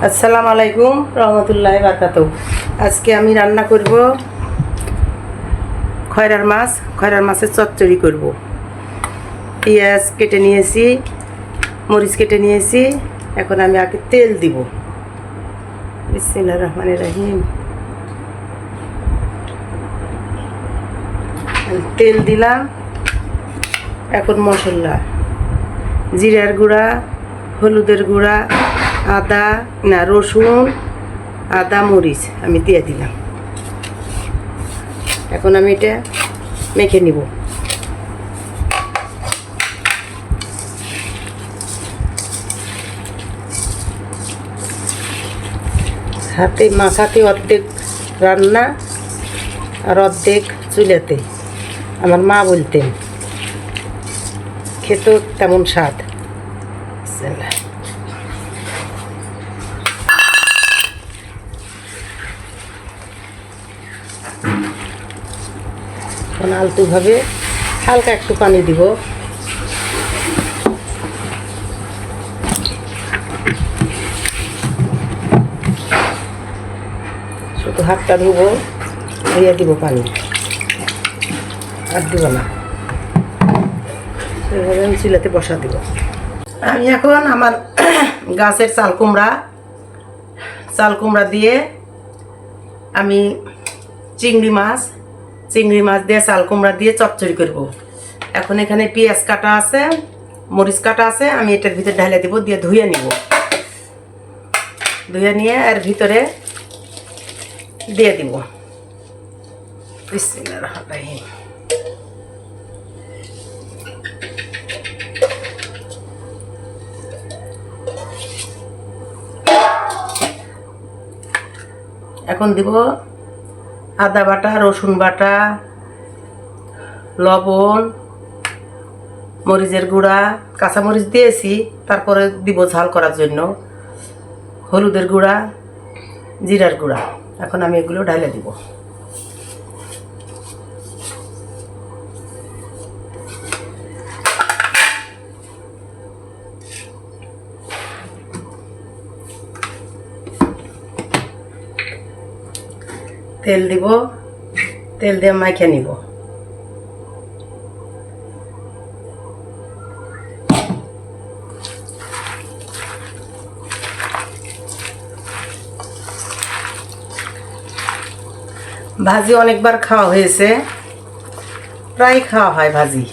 আসসালামু আলাইকুম রহমতুল্লাহি বারাকাতুহু। আজকে আমি রান্না করব খয়রার মাছের চচ্চড়ি করব। পেঁয়াজ কেটে নিয়েছি, মরিচ কেটে নিয়েছি। এখন আমি আগে তেল দিব। বিসমিল্লাহির রহমানির রহিম। তেল দিলাম। এখন মশলা, জিরার গুঁড়া, হলুদের গুঁড়া, রসুন, আদা, মরিচ আমি দিয়ে দিলাম। এখন আমি এটা মেখে নিব। হাতে মাখাতে অর্ধেক রান্না আর অর্ধেক চুলাতে। আমার মা বলতেন, খেতেও তেমন স্বাদ। এখন আলতুভাবে হালকা একটু পানি দিব। শুধু হাতটা ধুবো, ধুয়ে দিব পানি, আর দিব না। এভাবে আমি চুলাতে বসা দিব। আমি এখন আমার গাছের চাল কুমড়া দিয়ে আমি চিংড়ি মাছ দিয়ে চাল কুমড়া দিয়ে চচ্চড়ি করব। এখন এখানে পেঁয়াজ কাটা আছে, মরিচ কাটা আছে, আমি এটার ভিতরে ঢালে দিব, দিয়ে ধুয়ে নিব। ধুয়ে নিয়ে এর ভিতরে দিয়ে দিব। বিসমিল্লাহির রহমানির রহিম। এখন দিব আদা বাটা, রসুন বাটা, লবণ, মরিচের গুঁড়া, কাঁচামরিচ দিয়েছি, তারপরে দিব ঝাল করার জন্য হলুদের গুঁড়া, জিরার গুঁড়া। এখন আমি এগুলো ঢালে দিব। তেল দিব, তেল দিয়ে মাইখে নিব। ভাজি অনেকবার খাওয়া হয়েছে, প্রায় খাওয়া হয় ভাজি।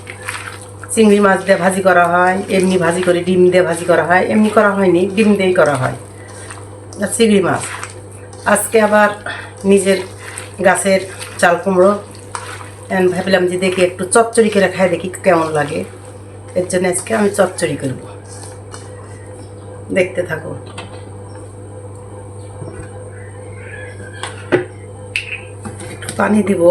চিংড়ি মাছ দিয়ে ভাজি করা হয়, এমনি ভাজি করে ডিম দিয়ে ভাজি করা হয়। এমনি করা হয়নি, ডিম দিয়েই করা হয়। আর চিংড়ি মাছ আজকে আবার নিজের গাছের চাল কুমড়ো, ভাবলাম যে দেখি একটু চচ্চড়ি করে খাই, দেখি কেমন লাগে। এর জন্য আজকে আমি চচ্চড়ি করব। দেখতে থাকো। একটু পানি দিব।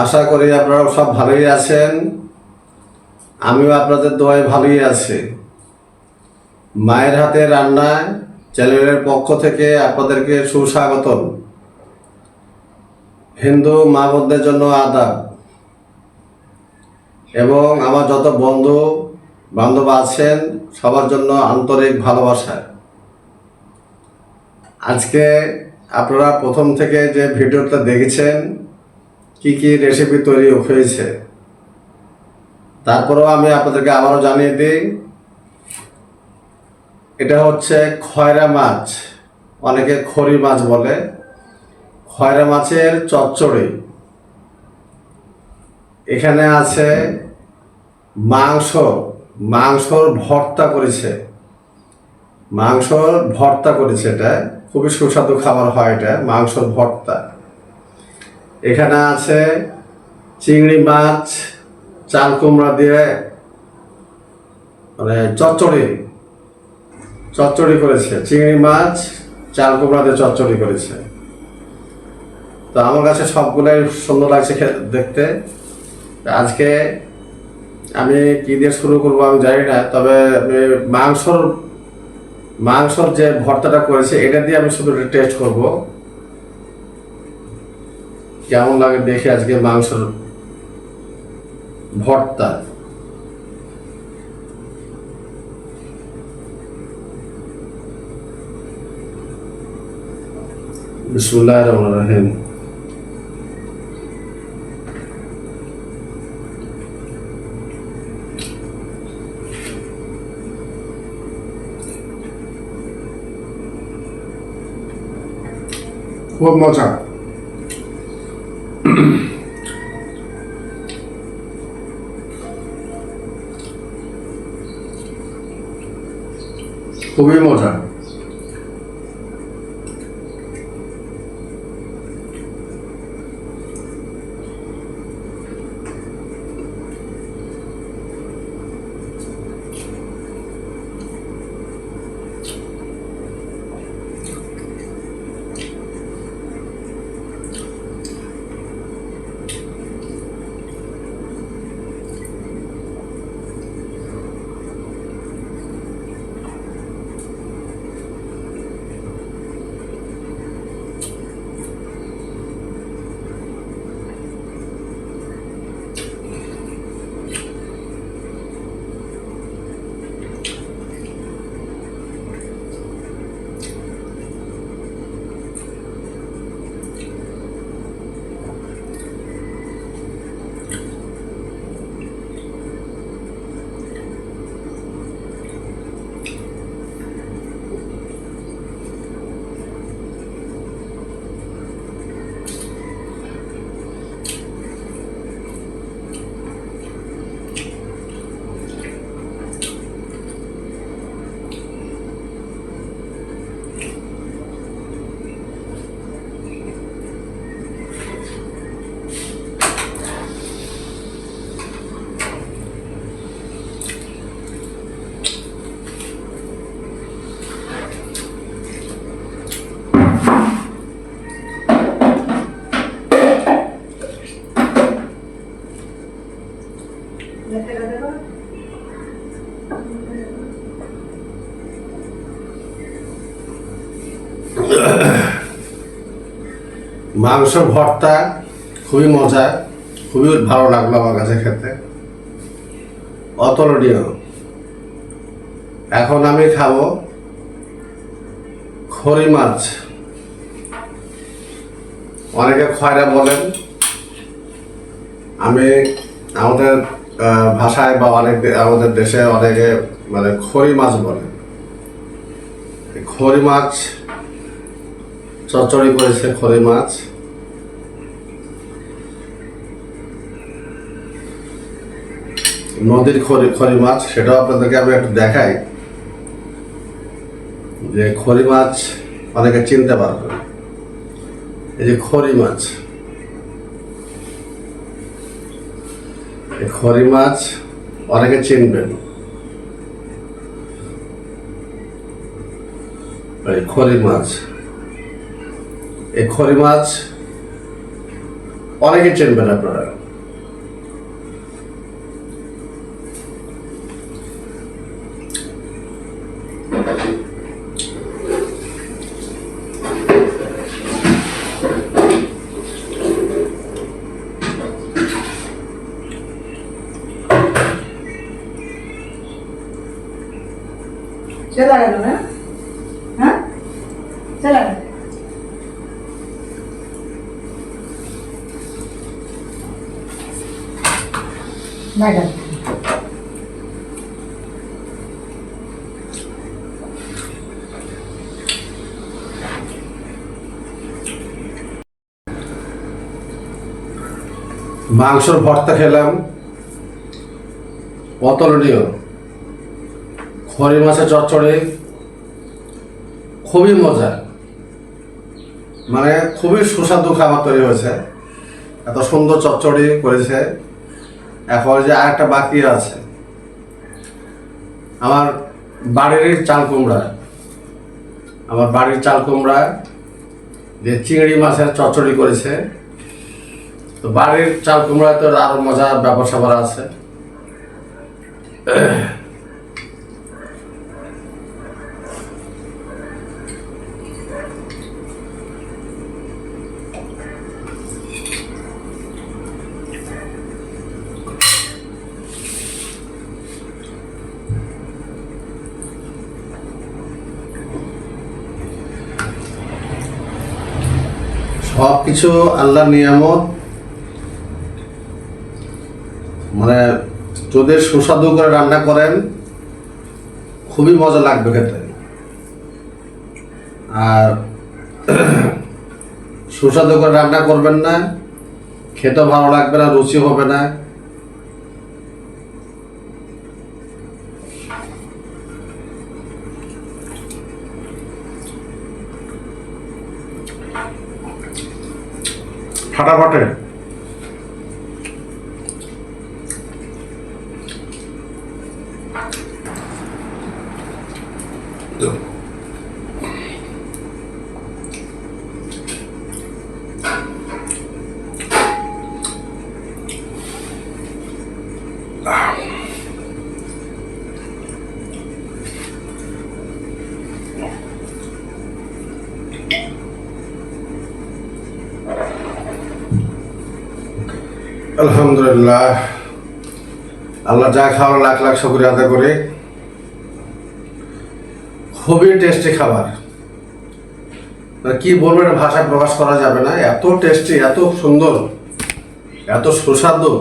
আশা করি আপনারা সব ভালোই আছেন। আমিও আপনাদের দোয়ায় ভালোই আছি। মায়ের হাতে রান্নায় চ্যানেলের পক্ষ থেকে আপনাদেরকে সুস্বাগতম। হিন্দু মা বোনদের জন্য আদাব, এবং আমার যত বন্ধু বান্ধব আছেন সবার জন্য আন্তরিক ভালোবাসা। আজকে আপনারা প্রথম থেকে যে ভিডিওটা দেখেছেন, কি কি রেসিপি তৈরি হয়েছে, তারপরেও আমি আপনাদেরকে আবারও জানিয়ে দিই, এটা হচ্ছে খয়রা মাছ, অনেকে খড়ি মাছ বলে। খয়রা মাছের চচ্চড়ি। এখানে আছে মাংসর ভর্তা করেছে। এটা খুবই সুস্বাদু খাবার হয়। এটা মাংসর ভর্তা। এখানে আছে চিংড়ি মাছ চাল কুমড়া দিয়ে মানে চচ্চড়ি করেছে। চিংড়ি মাছ চাল কুমড়া দিয়ে চচ্চড়ি করেছে। তো আমার কাছে সবগুলাই সুন্দর লাগছে দেখতে। আজকে আমি কি দিয়ে শুরু করবো আমি জানি না, তবে আমি মাংসর যে ভর্তাটা করেছে এটা দিয়ে আমি শুধু টেস্ট করব কেমন লাগে দেখে আজকে মাংসর ভর্তা। বিসমিল্লাহির রহমানির রহিম। খুব মজা। খুবই মজা। মাংস ভর্তা খুবই মজা, খুবই ভালো লাগলো আমার কাছে খেতে, অতুলনীয়। এখন আমি খাবো খড়ি মাছ। অনেকে খয়রা বলেন, আমি আমাদের ভাষায় বা আমাদের দেশে অনেকে মানে খড়ি মাছ বলে। খড়ি মাছ চচ্চড়ি করেছে, খড়ি মাছ। নদীর খড়ি মাছ, সেটাও আপনাদেরকে আমি একটু দেখাই যে খড়ি মাছ অনেকে চিনতে পারবে। এই যে খড়ি মাছ, এই খড়ি মাছ অনেকে চিনবেন। এই খড়ি মাছ, এই খড়ি মাছ অনেকে চিনবেন আপনারা। चला गया ना? हाँ? चला गया। मैडम মাংসর ভর্তা খেলাম, অতুলনীয়। খড়ি মাছের চচ্চড়ি খুবই মজা, মানে খুবই সুস্বাদু খাবার তৈরি হয়েছে। এত সুন্দর চচ্চড়ি করেছে। এখন যে আরেকটা বাকি আছে, আমার বাড়ির চাল কুমড়া যে চিংড়ি মাছের চচ্চড়ি করেছে। তো বাড়ির চাল কুমড়া তো আরো মজার ব্যাপার স্যাপার আছে। সব কিছু আল্লাহর নিয়ামত, মানে যদি সুস্বাদু করে রান্না করেন খুবই মজা লাগবে খেতে। আর সুস্বাদু করে রান্না করবেন না, খেতে ভালো লাগবে না, রুচি হবে না। ফাটাফাটে আলহামদুলিল্লাহ, আল্লাহ যা খাওয়ার লাখ লাখ শুকরিয়া আদায় করে। খুবই টেস্টি খাবার, মানে কি বলবো, এটা ভাষায় প্রকাশ করা যাবে না। এত টেস্টি, এত সুন্দর, এত সুস্বাদু,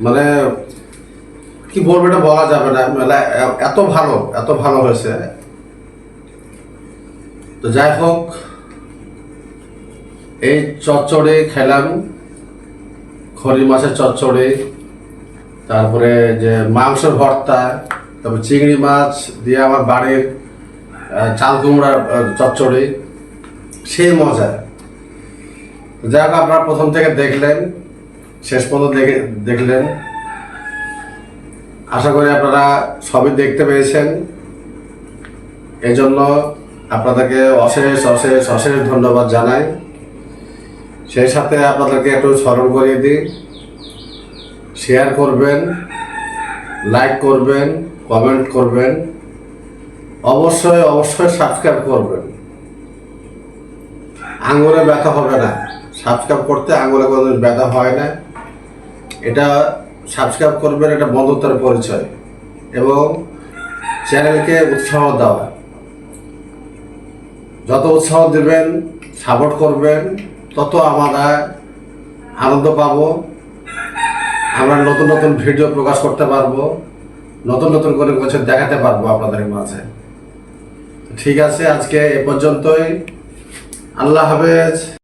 মানে কি বলবো, এটা বলা যাবে না। মানে এত ভালো, এত ভালো হয়েছে। তো যাই হোক, এই চচ্চড়ি খেলাম, খড়ি মাছের চচ্চড়ি, তারপরে যে মাংসের ভর্তা, তারপর চিংড়ি মাছ দিয়ে আমার বাড়ির চাল কুমড়ার চচ্চড়ি, সেই মজা। যাই হোক, আপনারা প্রথম থেকে দেখলেন, শেষ পর্যন্ত দেখলেন। আশা করি আপনারা সবই দেখতে পেয়েছেন। এই জন্য আপনাদেরকে অশেষ অশেষ অশেষ ধন্যবাদ জানাই। সেই সাথে আপনাদেরকে একটু স্মরণ করিয়ে দিই, শেয়ার করবেন, লাইক করবেন, কমেন্ট করবেন, অবশ্যই অবশ্যই সাবস্ক্রাইব করবেন। আঙুলে ব্যথা হবে না, সাবস্ক্রাইব করতে আঙুলে কোনো ব্যথা হয় না। এটা সাবস্ক্রাইব করবেন, এটা বন্ধুত্বের পরিচয় এবং চ্যানেলকে উৎসাহ দেওয়া। যত উৎসাহ দেবেন, সাপোর্ট করবেন, তত আমরা আনন্দ পাবো। আমরা নতুন নতুন ভিডিও প্রকাশ করতে পারবো, নতুন নতুন করে কিছু দেখাতে পারবো আপনাদের মাঝে। ঠিক আছে, আজকে এ পর্যন্তই। আল্লাহ হাফেজ।